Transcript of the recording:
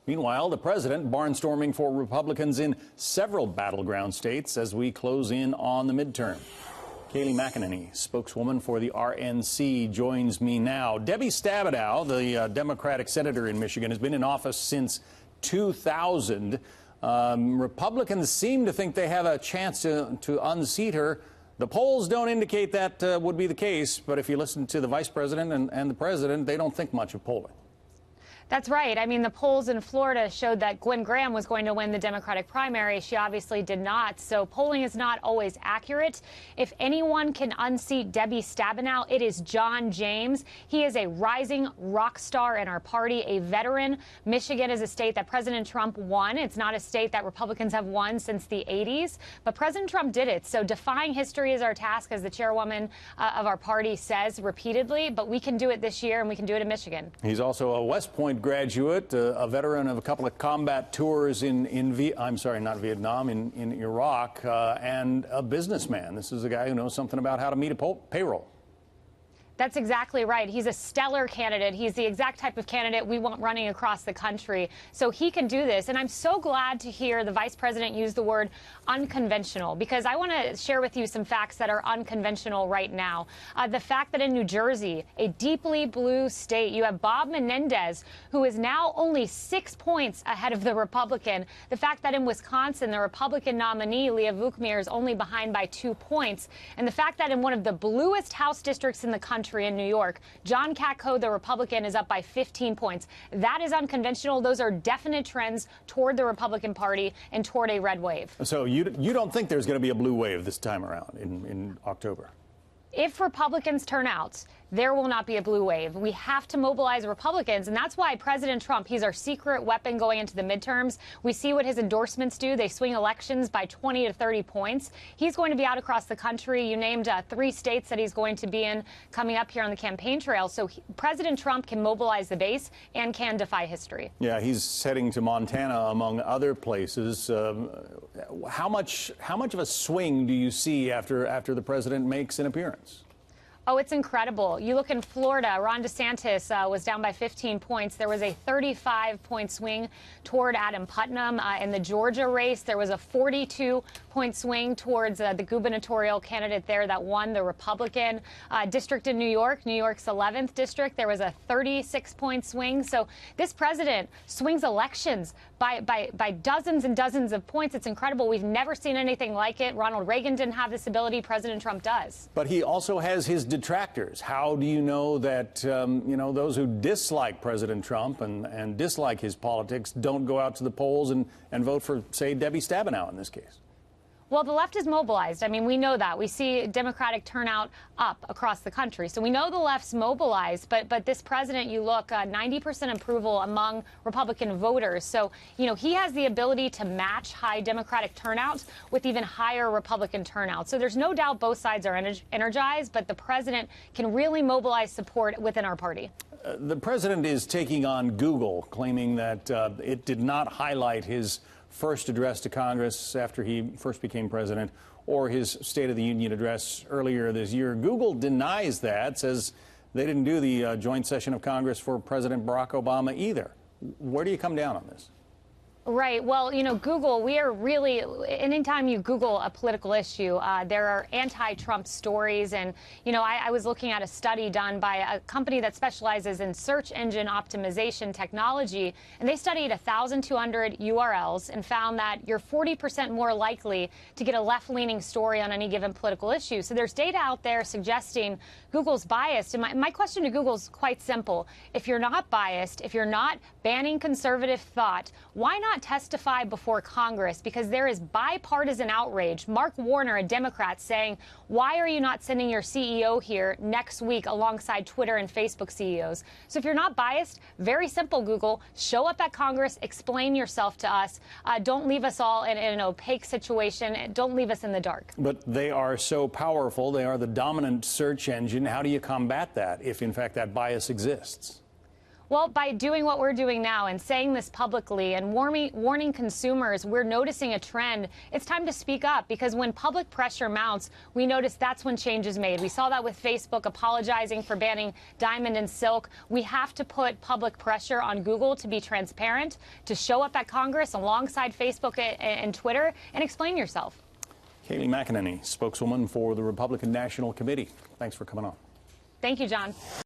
Meanwhile, the president barnstorming for Republicans in several battleground states as we close in on the midterm. Kayleigh McEnany, spokeswoman for the RNC, joins me now. Debbie Stabenow, the Democratic senator in Michigan, has been in office since 2000. Republicans seem to think they have a chance to unseat her. The polls don't indicate that would be the case, but if you listen to the vice president and the president, they don't think much of polling. That's right. I mean, the polls in Florida showed that Gwen Graham was going to win the Democratic primary. She obviously did not. So polling is not always accurate. If anyone can unseat Debbie Stabenow, it is John James. He is a rising rock star in our party, a veteran. Michigan is a state that President Trump won. It's not a state that Republicans have won since the 80s, but President Trump did it. So defying history is our task, as the chairwoman of our party says repeatedly, but we can do it this year, and we can do it in Michigan. He's also a West Point graduate, a veteran of a couple of combat tours in Iraq, and a businessman. This is a guy who knows something about how to meet a payroll. That's exactly right. He's a stellar candidate. He's the exact type of candidate we want running across the country. So he can do this. And I'm so glad to hear the vice president use the word unconventional, because I want to share with you some facts that are unconventional right now. The fact that in New Jersey, a deeply blue state, you have Bob Menendez, who is now only 6 points ahead of the Republican. The fact that in Wisconsin, the Republican nominee, Leah Vukmir, is only behind by 2 points. And the fact that in one of the bluest House districts in the country, in New York, John Katko, the Republican, is up by 15 points. That is unconventional. Those are definite trends toward the Republican Party and toward a red wave. So you don't think there's going to be a blue wave this time around in October? If Republicans turn out, there will not be a blue wave. We have to mobilize Republicans, and that's why President Trump, he's our secret weapon going into the midterms. We see what his endorsements do. They swing elections by 20 to 30 points. He's going to be out across the country. You named 3 states that he's going to be in coming up here on the campaign trail. So President Trump can mobilize the base and can defy history. Yeah, he's heading to Montana, among other places. How much of a swing do you see after the president makes an appearance? Oh, it's incredible. You look in Florida, Ron DeSantis was down by 15 points. There was a 35-point swing toward Adam Putnam. In the Georgia race, there was a 42-point swing towards the gubernatorial candidate there that won, the Republican. District in New York's 11th district, there was a 36-point swing. So this president swings elections by dozens and dozens of points. It's incredible. We've never seen anything like it. Ronald Reagan didn't have this ability. President Trump does. But he also has his detractors. How do you know that, those who dislike President Trump and dislike his politics don't go out to the polls and vote for, say, Debbie Stabenow in this case? Well, the left is mobilized. I mean, we know that. We see Democratic turnout up across the country. So we know the left's mobilized. But this president, you look, 90% approval among Republican voters. So, he has the ability to match high Democratic turnouts with even higher Republican turnout. So there's no doubt both sides are energized, but the president can really mobilize support within our party. The president is taking on Google, claiming that it did not highlight his first address to Congress after he first became president, or his State of the Union address earlier this year. Google denies that, says they didn't do the joint session of Congress for President Barack Obama either. Where do you come down on this? Right. Well, Google, we are really, anytime you Google a political issue, there are anti-Trump stories. And, I was looking at a study done by a company that specializes in search engine optimization technology, and they studied 1,200 URLs and found that you're 40% more likely to get a left-leaning story on any given political issue. So there's data out there suggesting Google's biased. And my question to Google is quite simple. If you're not biased, if you're not banning conservative thought, why not testify before Congress? Because there is bipartisan outrage. Mark Warner, a Democrat, saying, why are you not sending your CEO here next week alongside Twitter and Facebook CEOs? So if you're not biased, very simple, Google, show up at Congress, explain yourself to us. Don't leave us all in an opaque situation. Don't leave us in the dark. But they are so powerful. They are the dominant search engine. How do you combat that if, in fact, that bias exists? Well, by doing what we're doing now and saying this publicly and warning consumers, we're noticing a trend. It's time to speak up, because when public pressure mounts, we notice that's when change is made. We saw that with Facebook apologizing for banning Diamond and Silk. We have to put public pressure on Google to be transparent, to show up at Congress alongside Facebook and Twitter, and explain yourself. Kayleigh McEnany, spokeswoman for the Republican National Committee. Thanks for coming on. Thank you, John.